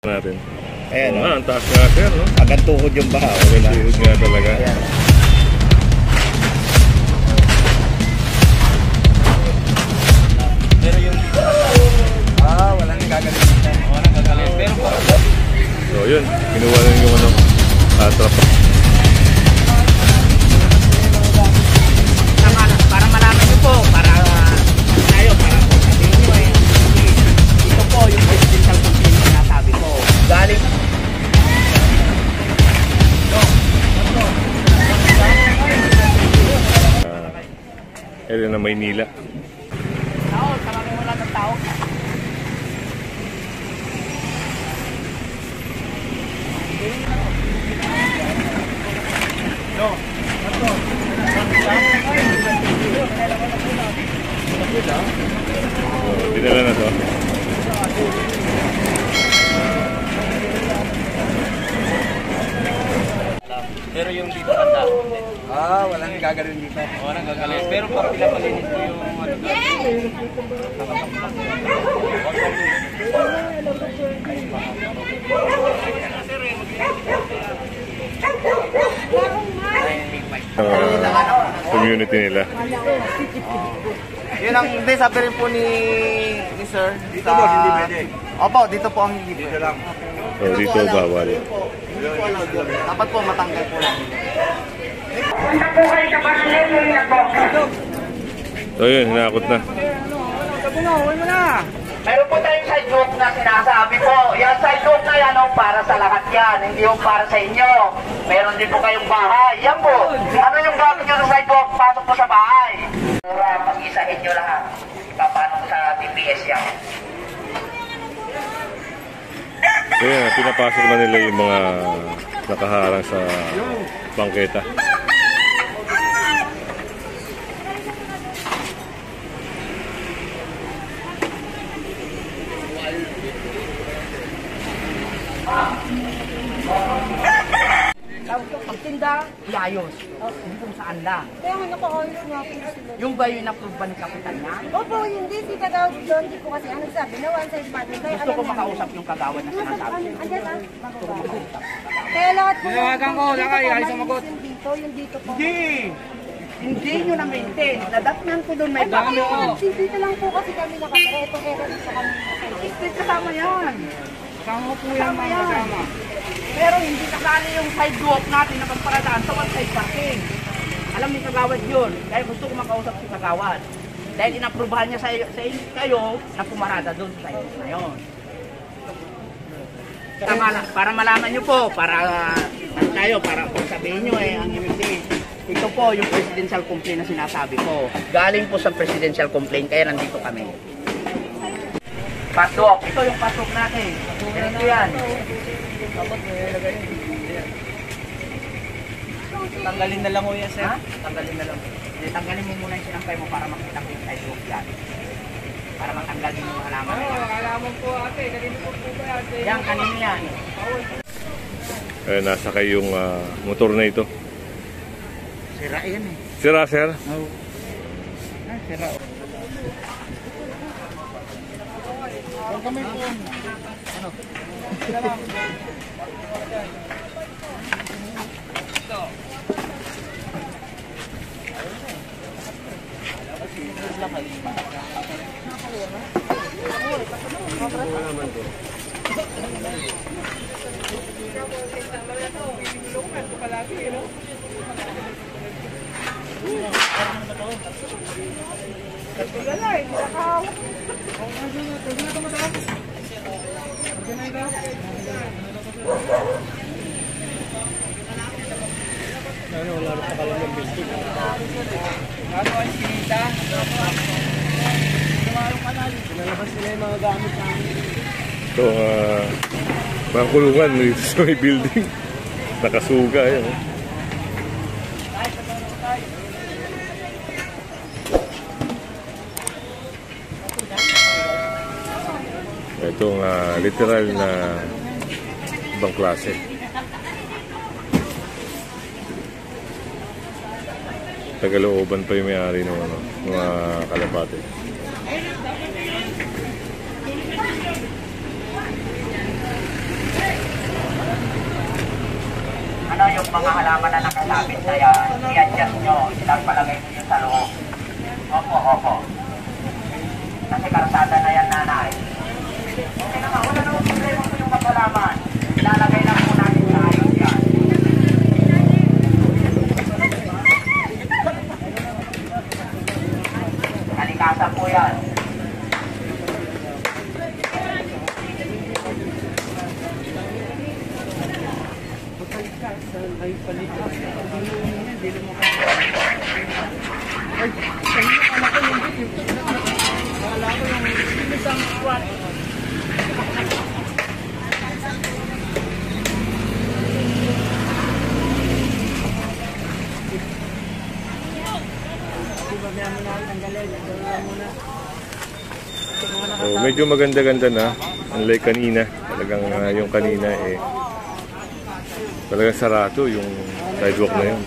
natin. Ayan, ang taas nga sir, no? Agad tuhod yung baha. Okay na. Tuhod nga talaga. Ayan. Pero yung dito walang gagalitan. Walang gagalitan. Pero so yun, kinuha lang yung ano, trapa. Para malaman nyo po, para tayo, para po sabihin nyo ito po yung presidential complaint na nasabi ko. Galing area ng Maynila. tao, sarami mo lang ng tao. No. Dinala na to. Pero yung dito banda. Walang gagawin dito. Walang gagawin. Pero pag pinapalinis ko yung ano. Community nila. Yun ang hindi sabi rin po ni sir. Dito po hindi pwede. Opo, dito po ang hindi pwede. Dito lang. So dito bawal. Dapat po matanggal po lang. So yun, hinakot na. Meron po tayong sidewalk na sinasabi po. Yan sidewalk na yan para sa lahat yan. Hindi yung para sa inyo. Meron din po kayong bahay. Yan po. Ano yung gamit nyo sa sidewalk? Pasok po sa bahay. Pag-isahin nyo lahat. Paano ko sa TPS yan? So yun, pinapasok na nila yung mga nakaharang sa bangketa. Pagtinda, iayos. Hindi kung saan lang. Kaya nga naka-ayos nga po sila. Yung ba yung na-approve ba ng kapitan niya? Opo, hindi. Si Kagawad doon, hindi po kasi ano sabi na one side partner. Kaya Gusto ko makausap yung kagawad na sinasabi. Andyan Kaya lahat po. Tinawagan ko, lakay, ay sumagot. Yung dito po. Hindi nyo na-maintain. Nadatnan ko doon may Ay, bago. dito lang po kasi kami nakatira. Itong area dito kami nakatira. Street kasama yan. Kasama po yan mga kasama. Pero hindi kasali yung sidewalk natin na pagparadaan sa one side parking. Alam ni kagawad yun. Dahil gusto ko makausap si kagawad. Dahil inaprubahan niya sa kayo na pumarada doon sa sidewalk na yun. Para malaman nyo po, para tayo, para sabihin nyo ang imigay. Ito po yung presidential complaint na sinasabi ko. Galing po sa presidential complaint, kaya nandito kami. Pasok. Ito yung pasok natin. Ganito yan. Tanggalin na lang mo yan, sir. Ha? Tanggalin na lang. Tanggalin mo muna yung sinampay mo para makita ko yung sidewalk yan. Para matanggal din yung halaman. Halaman po ate. Kanino po po ba ate? Yan, kanino yan. Nasa kayo yung motor na ito. Sira yan eh. Sira, sir? Oo. Sira. Huwag kami po. Ano? Sira lang. Ito. Wala pa kalang ng building. Ano ang sinita? Pinalabas nila yung mga gamit namin. Ito, mga kulungan dito sa may building. Nakasuga yan. Itong literal na ibang klase. Tagalooban pa yung may-ari ng mga kalapate. yung mga halaman na nakasabit na yan, i-adjust nyo, palagay nyo sa loob. Opo, opo. Kasi karsada na yan, nanay. Okay naman, wala naman problema po yung halaman. Ilalagay lang po natin sa ayos yan. Kalikasan po yan. So, medyo maganda-ganda na. Unlike kanina. Talagang yung kanina talagang sarado yung sidewalk na yun.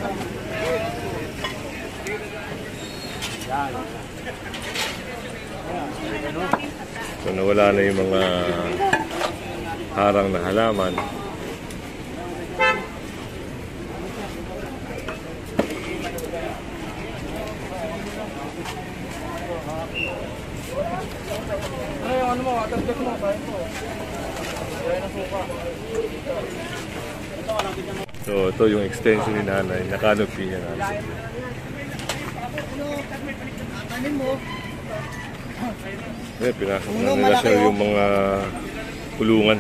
So nawala na yung mga harang na halaman. So ito yung extension ni nanay, na-canopy niya natin. Pinasok na nila siya yung mga kulungan.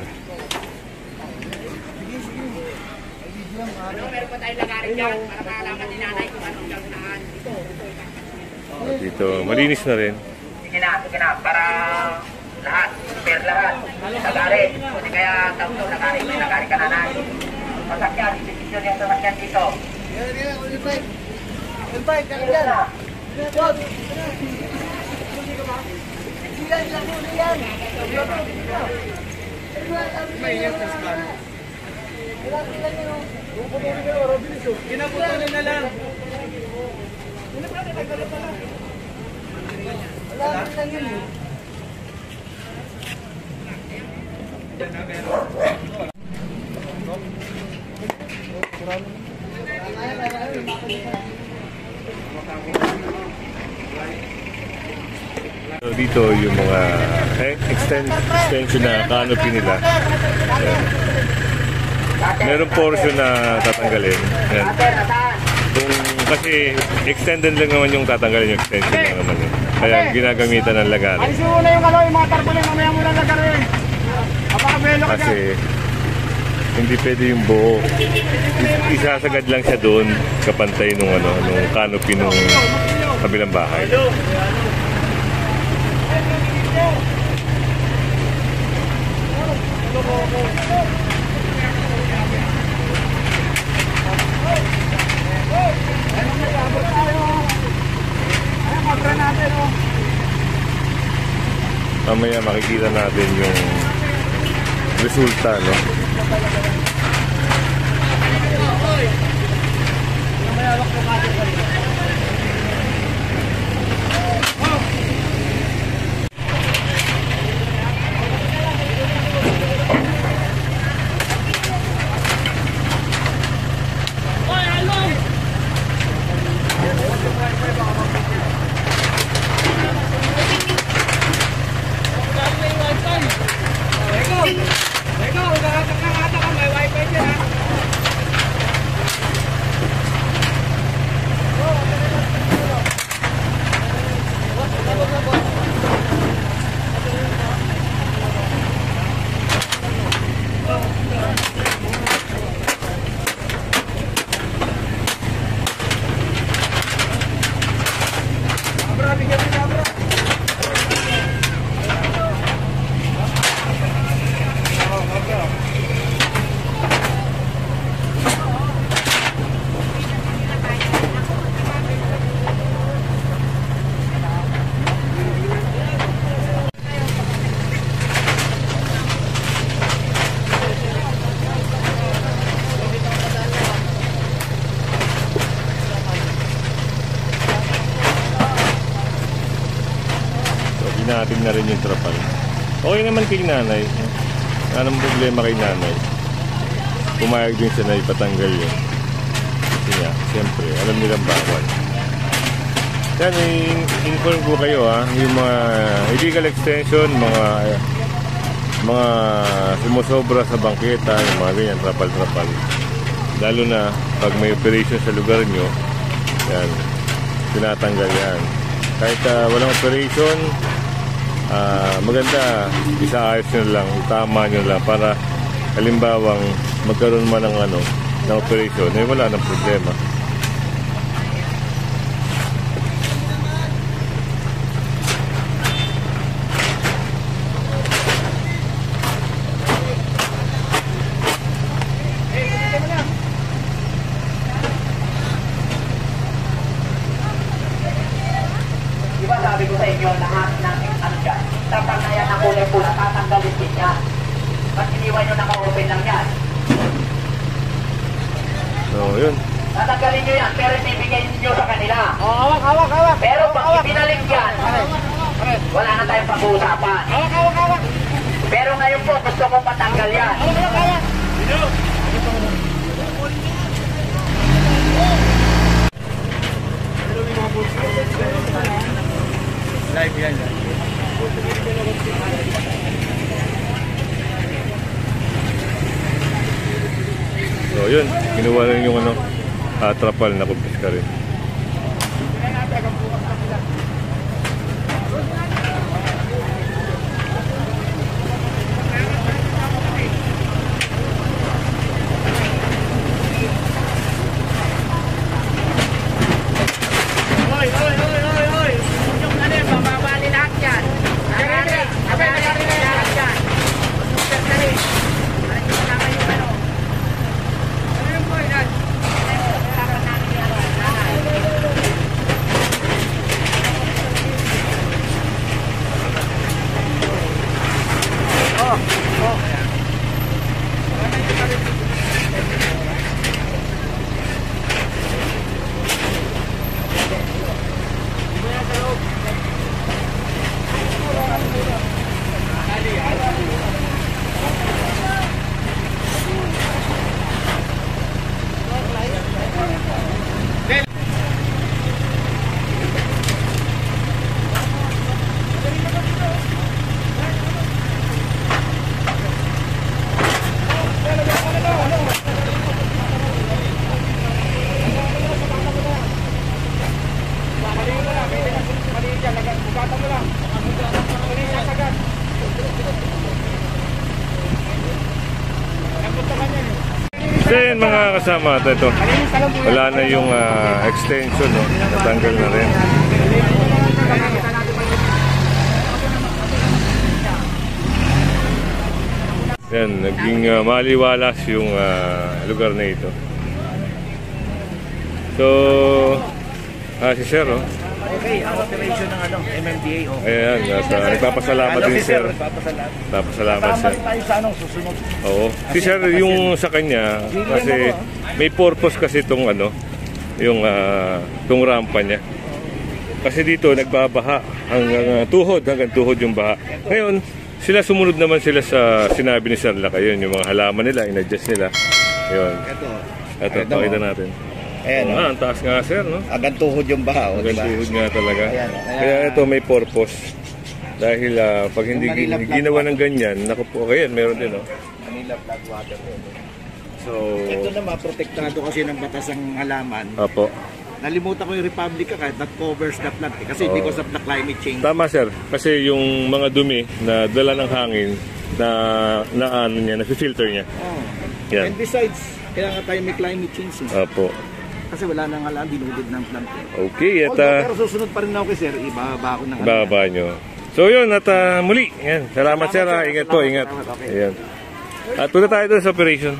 Dito, malinis na rin. Sige na, para lahat, fair lahat. Lagari, hindi kaya tawto, lagari ka na na. Masakyan, isipin yung sasakyan dito. Ulbay, kaligan. Wag. Kinabutan na lang. So dito yung mga extension na canopy nila. Ayan. Merong portion na tatanggalin. Ayan. Kasi extended lang naman yung tatanggalin, yung extension lang naman yun. Kaya ginagamitan ng lagarin. Alisin mo na yung yung mga tarpaulin, mamaya mo lang lagarin. Kapakabelo ka Kasi hindi pwede yung buo. Isasagad lang siya doon kapantay nung canopy nung kabilang bahay. Mamaya makikita natin yung resulta, no? Natin na rin yung trapal. Okay naman kay nanay. Anong problema kay nanay? Pumayag din siya na ipatanggal yun. Kasi nga, siyempre, alam nilang bawal. Yan, i-inform ko kayo ha, yung mga illegal extension, mga sumusobra sa bangketa, yung mga ganyan, trapal-trapal. Lalo na pag may operation sa lugar nyo, yan, tinatanggal yan. Kahit walang operation, maganda, isaayos nyo lang, itama nyo lang para halimbawang magkaroon man ng ng operation, wala nang problema. Diba sabi ko sa inyo, lahat ng dyan, trapal na yan ang kulay pula, tatanggalin din yan. Ba't iniwan nyo naka-open lang yan? So, yun. Tatanggalin nyo yan, pero ibibigay nyo sa kanila. Hawak. Pero pag ibinalik yan, wala na tayong pag-uusapan. Hawak. Pero ngayon po, gusto ko patanggal yan. Live yan. So, yun. Kinuha rin yung trapal na kumpiska rin. Then mga kasama, ito, wala na yung extension, no? Natanggal na rin. Yan, naging maliwalas yung lugar na ito. So, si Sir, oh. Okay, ang operation ng MMDA. Ayan, nagpapasalamat din Sir. Nagpapasalamat Sir. Tayo sa susunod. Oo. Si Sir, yung sa kanya, kasi may purpose kasi itong yung itong rampa niya. Kasi dito nagbabaha hanggang tuhod yung baha. Ngayon, sumunod naman sila sa sinabi ni Sir Lakay, yung mga halaman nila, in-adjust nila. Yun. Ito, pakita natin. Ayan, ang taas nga Sir, no? Agad tuhod yung baha. Agad tuhod nga talaga. Ayan, kaya ito may purpose. Dahil pag hindi ginawa ng ganyan, naku po, ayan, meron din, no? Manila flood water. So, Ito na maprotektado kasi ng batas ang halaman. Opo. Nalimutan ko yung Republica kahit that covers the plant kasi because of the climate change. Tama Sir, kasi yung mga dumi na dala ng hangin na na-filter niya. Oh. Yan. And besides, kaya nga tayo may climate change. Opo. Kasi wala nang halaman, dinudid ng plant. Okay, at Pero susunod pa rin ako kay Sir, ibababa ko ng baba nyo. So yun, at muli, yan. Salamat Sir, ingat po, ingat. Okay. Ayan. At punta tayo doon sa operation.